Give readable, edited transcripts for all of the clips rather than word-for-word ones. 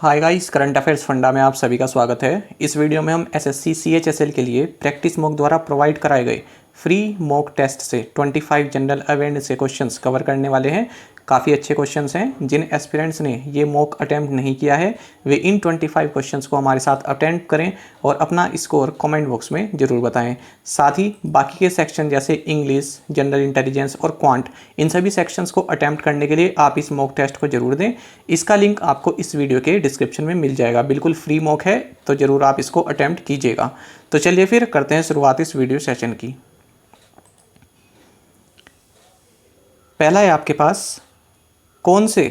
Hi guys, current affairs funda में आप सभी का स्वागत है। इस वीडियो में हम एसएससी सीएचएसएल के लिए प्रैक्टिस मॉक द्वारा प्रोवाइड कराए गए फ्री मॉक टेस्ट से 25 जनरल अवेयरनेस के क्वेश्चंस कवर करने वाले हैं। काफ़ी अच्छे क्वेश्चंस हैं। जिन एस्पिरेंट्स ने ये मॉक अटेम्प्ट नहीं किया है वे इन 25 क्वेश्चंस को हमारे साथ अटेम्प्ट करें और अपना स्कोर कमेंट बॉक्स में ज़रूर बताएं। साथ ही बाकी के सेक्शन जैसे इंग्लिश, जनरल इंटेलिजेंस और क्वांट, इन सभी सेक्शंस को अटेम्प्ट करने के लिए आप इस मॉक टेस्ट को जरूर दें। इसका लिंक आपको इस वीडियो के डिस्क्रिप्शन में मिल जाएगा। बिल्कुल फ्री मॉक है, तो ज़रूर आप इसको अटेम्प्ट कीजिएगा। तो चलिए फिर करते हैं शुरुआत इस वीडियो सेशन की। पहला है आपके पास, कौन से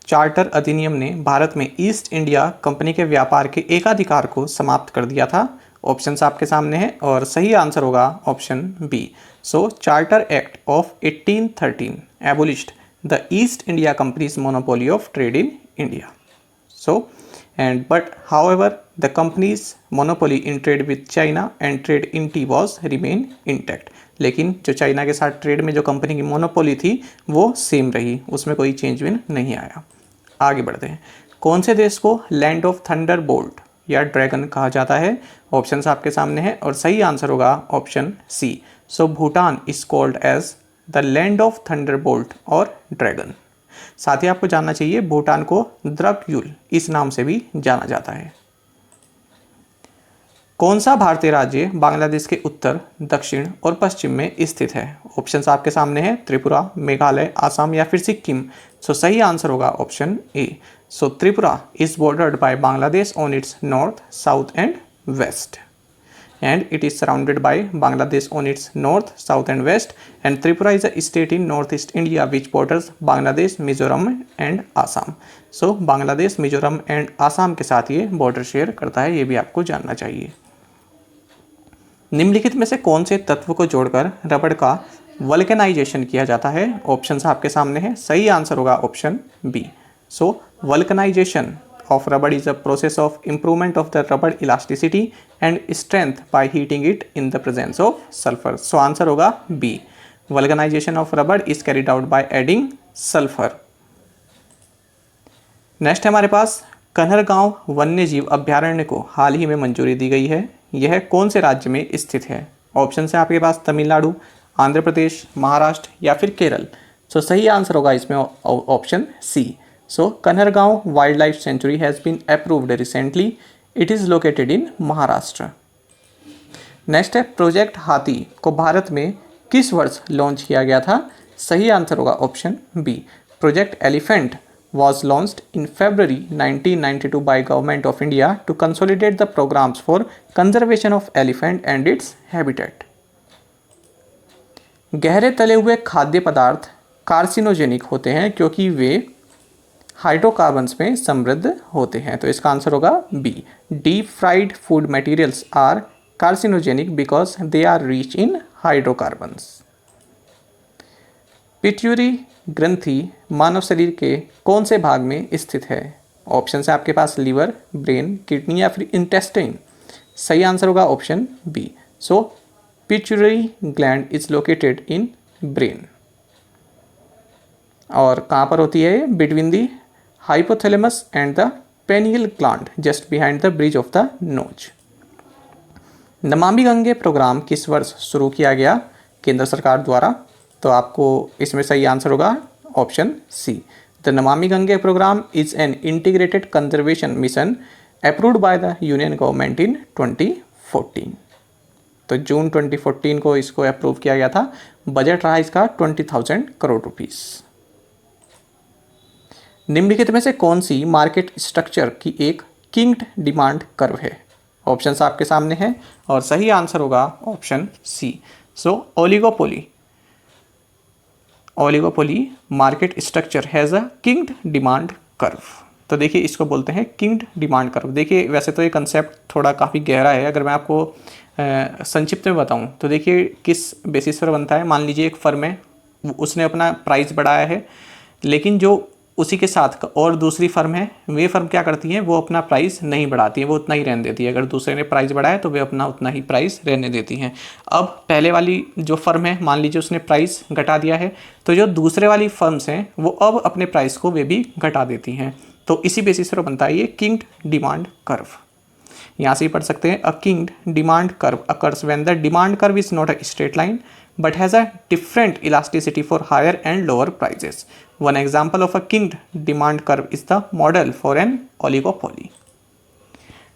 चार्टर अधिनियम ने भारत में ईस्ट इंडिया कंपनी के व्यापार के एकाधिकार को समाप्त कर दिया था? ऑप्शंस आपके सामने हैं और सही आंसर होगा option B. So Charter Act of 1813 abolished the East India Company's monopoly of trade in India. So but however the company's monopoly in trade with China and trade in tea was remain intact। लेकिन जो China के साथ trade में जो company की monopoly थी वो same रही, उसमें कोई चेंज विन नहीं आया। आगे बढ़ते हैं। कौन से देश को लैंड ऑफ थंडर बोल्ट या ड्रैगन कहा जाता है? ऑप्शंस आपके सामने हैं और सही आंसर होगा option C. So Bhutan is called as the land of thunderbolt और ड्रैगन। साथ ही आपको जानना चाहिए भूटान को द्रव्युल इस नाम से भी जाना जाता है। कौन सा भारतीय राज्य बांग्लादेश के उत्तर, दक्षिण और पश्चिम में स्थित है? ऑप्शंस आपके सामने हैं, त्रिपुरा, मेघालय, आसाम या फिर सिक्किम। सो सही आंसर होगा option A. So Tripura is bordered by Bangladesh on its north, south and west and it is surrounded by Bangladesh on its north, south and west, and Tripura is a state in northeast India which borders Bangladesh, Mizoram and Assam। So Bangladesh, Mizoram and Assam के साथ ये border share करता है, ये भी आपको जानना चाहिए। निम्नलिखित में से कौन से तत्व को जोड़कर रबड़ का वल्कनाइजेशन किया जाता है? ऑप्शंस आपके सामने हैं, सही आंसर होगा option B. So vulcanization of rubber is a process of improvement of the rubber elasticity and strength by heating it in the presence of sulfur। So answer होगा B। Vulcanization of rubber is carried out by adding sulfur। Next है हमारे पास, कन्हरगांव वन्य जीव अभ्यारण्य को हाल ही में मंजूरी दी गई है। यह कौन से राज्य में स्थित है? ऑप्शन है आपके पास तमिलनाडु, आंध्र प्रदेश, महाराष्ट्र या फिर केरल। सो सही आंसर होगा इसमें option C. So Kanhargaon Wildlife Sanctuary has been approved recently. It is located in Maharashtra। Next है, प्रोजेक्ट हाथी को भारत में किस वर्ष लॉन्च किया गया था? सही आंसर होगा option B. Project elephant was launched in February 1992 by Government of India to consolidate the programs for conservation of elephant and its habitat। गहरे तले हुए खाद्य पदार्थ कार्सिनोजेनिक होते हैं क्योंकि वे हाइड्रोकार्बन्स में समृद्ध होते हैं। तो इसका आंसर होगा B. Deep fried food materials are carcinogenic because they are rich in hydrocarbons. Pituitary ग्रंथि मानव शरीर के कौन से भाग में स्थित है? ऑप्शन है आपके पास, लीवर, ब्रेन, किडनी या फिर इंटेस्टाइन। सही आंसर होगा option B. So pituitary gland is located in brain. और कहाँ पर होती है? Between the hypothalamus and the pineal gland just behind the bridge of the nose. Namami Gange programme किस वर्ष शुरू किया गया केंद्र सरकार द्वारा? तो आपको इसमें सही आंसर होगा option C. The Namami Gange programme is an integrated conservation mission approved by the union government in 2014। तो जून 2014 को इसको अप्रूव किया गया था। बजट रहा इसका 20,000 करोड़ रुपीस। निम्नलिखित में से कौन सी मार्केट स्ट्रक्चर की एक किंग्ड डिमांड कर्व है? ऑप्शंस आपके सामने हैं और सही आंसर होगा option C. So oligopoly market structure has a kinked demand curve. तो देखिए, इसको बोलते हैं किंग्ड डिमांड कर्व। देखिए, वैसे तो ये कंसेप्ट थोड़ा काफ़ी गहरा है। अगर मैं आपको संक्षिप्त में बताऊं तो देखिए किस बेसिस पर बनता है। मान लीजिए एक फर्म है, उसने अपना प्राइस बढ़ाया है, लेकिन जो उसी के साथ और दूसरी फर्म है, वे फर्म क्या करती हैं? वो अपना प्राइस नहीं बढ़ाती है, वो उतना ही रहने देती है। अगर दूसरे ने प्राइस बढ़ाया तो वे अपना उतना ही प्राइस रहने देती हैं। अब पहले वाली जो फर्म है, मान लीजिए उसने प्राइस घटा दिया है, तो जो दूसरे वाली फर्म्स हैं वो अब अपने प्राइस को वे भी घटा देती हैं। तो इसी बेसिस पर बनता है ये किंग्ड डिमांड कर्व। यहाँ से ही पढ़ सकते हैं, a kinked demand curve occurs when the demand curve is not a straight line but has a different elasticity for higher and lower prices. One example of a kinked demand curve is the model for an oligopoly.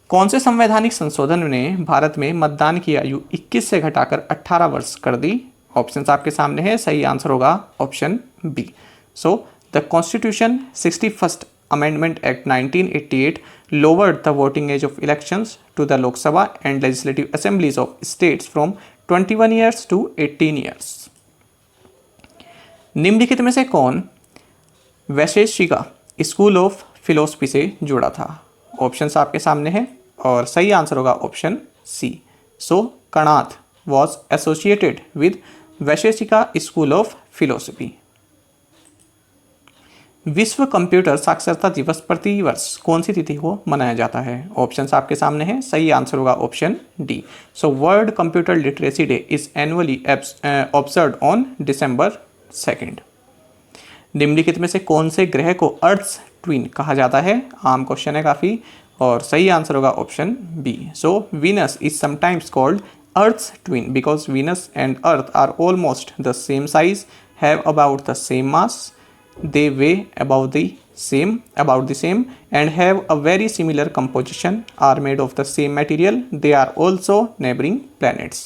कौन से संवैधानिक संशोधन ने भारत में मतदान की आयु 21 से घटाकर 18 वर्ष कर दी? ऑप्शंस आपके सामने है, सही आंसर होगा option B. So the constitution 61st Amendment Act 1988 lowered the voting age of elections to the Lok Sabha and legislative assemblies of states from 21 years to 18 years. निम्नलिखित में से कौन वैशेषिका स्कूल ऑफ फिलोसफी से जुड़ा था? Options आपके सामने हैं और सही आंसर होगा option C. So Kanada was associated with Vaisheshika school of philosophy. विश्व कंप्यूटर साक्षरता दिवस प्रतिवर्ष कौन सी तिथि को मनाया जाता है? ऑप्शंस आपके सामने हैं, सही आंसर होगा option D. So world computer literacy day is annually observed on December 2। निम्नलिखित में से कौन से ग्रह को अर्थ ट्विन कहा जाता है? आम क्वेश्चन है काफ़ी, और सही आंसर होगा option B. So Venus is sometimes called earth twin because Venus and earth are almost the same size, have about the same mass, they weigh about the same and have a very similar composition, are made of the same material, they are also neighboring planets.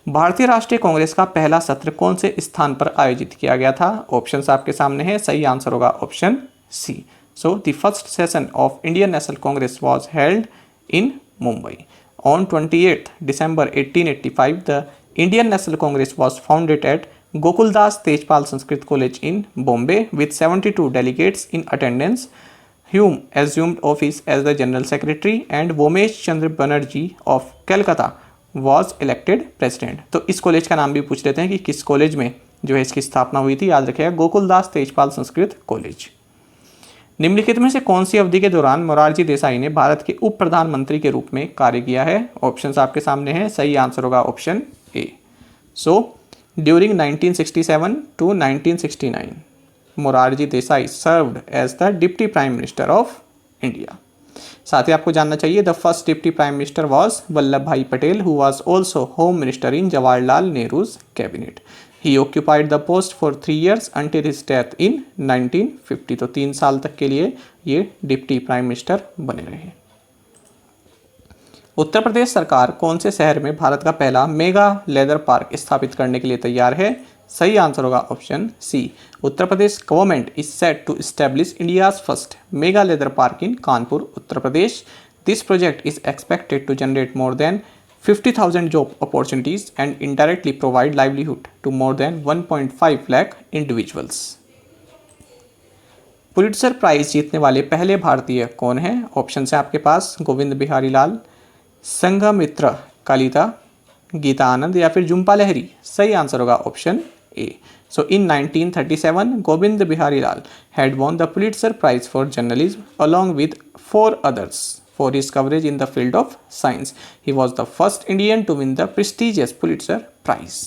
भारतीय राष्ट्रीय कांग्रेस का पहला सत्र कौन से स्थान पर आयोजित किया गया था? ऑप्शंस आपके सामने है, सही आंसर होगा option C. So the first session of Indian National Congress was held in Mumbai on 28 December 1885. The Indian National Congress was founded at Gokuldas Tejpal Sanskrit College in Bombay with 72 delegates in attendance. Hume assumed office as the General Secretary and Vomesh Chandra Banerjee of Calcutta was elected president. तो इस college का नाम भी पूछ लेते हैं कि किस कॉलेज में जो है इसकी स्थापना हुई थी। याद रखिएगा, गोकुलदास तेजपाल संस्कृत कॉलेज। निम्नलिखित में से कौन सी अवधि के दौरान मोरारजी देसाई ने भारत के उप प्रधानमंत्री के रूप में कार्य किया है? ऑप्शंस आपके सामने हैं, सही आंसर होगा option A. So During 1967 to 1969, Morarji Desai served as the Deputy Prime Minister of India. साथ ही आपको जानना चाहिए, the first Deputy Prime Minister was Vallabh Bhai Patel, who was also Home Minister in Jawaharlal Nehru's cabinet. He occupied the post for 3 years until his death in 1950. तो 3 साल तक के लिए ये Deputy Prime Minister बने रहे। उत्तर प्रदेश सरकार कौन से शहर में भारत का पहला मेगा लेदर पार्क स्थापित करने के लिए तैयार है? सही आंसर होगा option C. Uttar Pradesh government is set to establish India's first mega leather park in Kanpur, Uttar Pradesh. This project is expected to generate more than 50,000 job opportunities and indirectly provide livelihood to more than 1.5 lakh individuals. Pulitzer prize जीतने वाले पहले भारतीय कौन हैं? Option है आपके पास, गोविंद बिहारी लाल, संघमित्रा कालिता, गीता आनंद या फिर झुम्पा लाहिरी। सही आंसर होगा option A. So in 1937 Govind Bihari Lal had won the Pulitzer Prize for Journalism along with 4 others for his coverage in the field of science. He was the first Indian to win the prestigious Pulitzer Prize.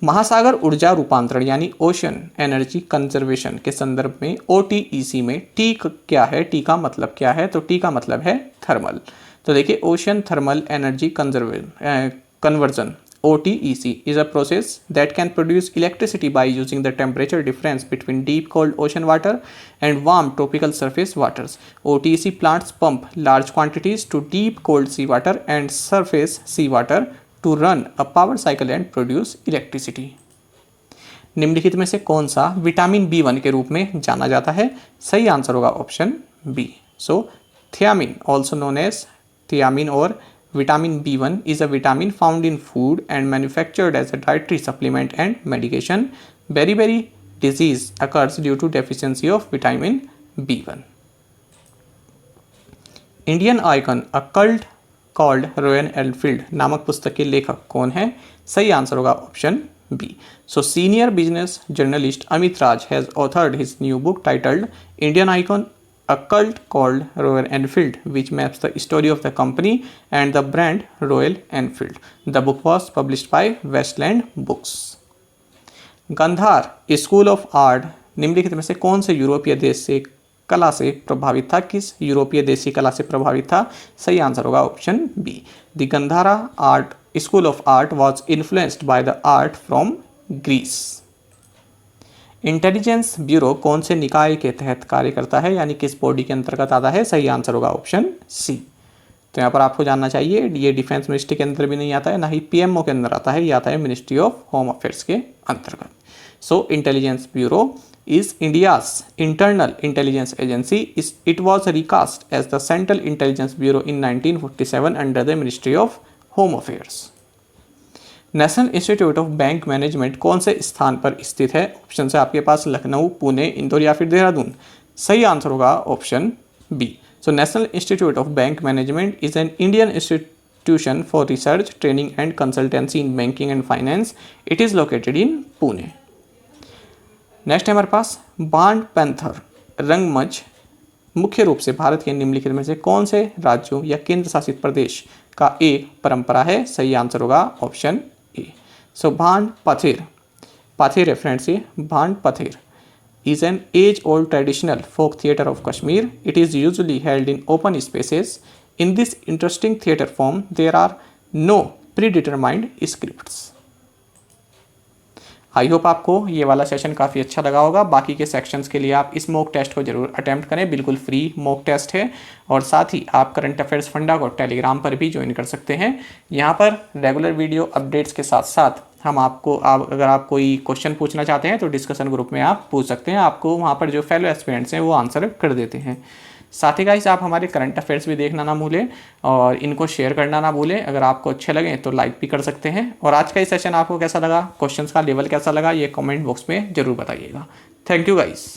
महासागर ऊर्जा रूपांतरण यानी ocean energy conservation के संदर्भ में OTEC में T क्या है? टी का मतलब क्या है? तो टी का मतलब है थर्मल। तो देखिए, ocean thermal energy conversion OTEC is a process that can produce electricity by using the temperature difference between deep cold ocean water and warm tropical surface waters. OTEC plants pump large quantities to deep cold seawater and surface seawater to run a power cycle and produce electricity. निम्नलिखित में से कौन सा vitamin B1 के रूप में जाना जाता है? सही आंसर होगा option B. So thiamine also known as thiamine or vitamin B1 is a vitamin found in food and manufactured as a dietary supplement and medication. Beriberi disease occurs due to deficiency of vitamin B1. Indian Icon, a cult called Royal Enfield नामक पुस्तक के लेखक कौन है? सही answer होगा option B. So senior business journalist Amit Raj has authored his new book titled Indian Icon, a cult called Royal Enfield, which maps the story of the company and the brand Royal Enfield. The book was published by Westland Books. Gandhar School of Art निम्नलिखित में से कौन से यूरोपीय देश से कला से प्रभावित था? किस यूरोपीय देशी कला से प्रभावित था? सही आंसर होगा option B. The Gandhara art school of art was influenced by the art from Greece. Intelligence bureau कौन से निकाय के तहत कार्य करता है, यानी किस बॉडी के अंतर्गत आता है? सही आंसर होगा ऑप्शन सी। तो यहाँ पर आपको जानना चाहिए ये डिफेंस मिनिस्ट्री के अंदर भी नहीं आता है, ना ही पीएमओ के अंदर आता है, ये आता है मिनिस्ट्री ऑफ होम अफेयर्स के अंतर्गत। So intelligence bureau is India's internal intelligence agency. It was recast as the Central Intelligence Bureau in 1947 under the Ministry of Home Affairs. National Institute of Bank management कौन से स्थान पर स्थित है? Option है आपके पास लखनऊ, पुणे, इंदौर या फिर देहरादून। सही आंसर होगा option B. So National Institute of Bank Management is an Indian institution for research, training and consultancy in banking and finance. It is located in Pune. Next है हमारे पास बांड पैंथर रंगमंच मुख्य रूप से भारत के निम्नलिखित में से कौन से राज्यों या केंद्र शासित प्रदेश का एक परंपरा है? सही आंसर होगा option A. So bond Pather है फ्रेंड्स, ये bond Pather is an age-old traditional folk theatre of Kashmir. It is usually held in open spaces. In this interesting theatre form, there are no predetermined scripts. I hope आपको ये वाला session काफ़ी अच्छा लगा होगा। बाकी के सेक्शंस के लिए आप इस मॉक टेस्ट को जरूर अटेम्प्ट करें, बिल्कुल फ्री मॉक टेस्ट है। और साथ ही आप करंट अफेयर्स फंडा को टेलीग्राम पर भी ज्वाइन कर सकते हैं। यहाँ पर रेगुलर वीडियो अपडेट्स के साथ साथ हम अगर आप कोई क्वेश्चन पूछना चाहते हैं तो डिस्कशन ग्रुप में आप पूछ सकते हैं। आपको वहाँ पर जो फेलो एस्पिरेंट्स हैं वो आंसर कर देते हैं। साथ ही गाइस आप हमारे करंट अफेयर्स भी देखना ना भूलें और इनको शेयर करना ना भूलें। अगर आपको अच्छे लगे तो लाइक भी कर सकते हैं। और आज का ये सेशन आपको कैसा लगा, क्वेश्चंस का लेवल कैसा लगा, ये कमेंट बॉक्स में ज़रूर बताइएगा। Thank you guys.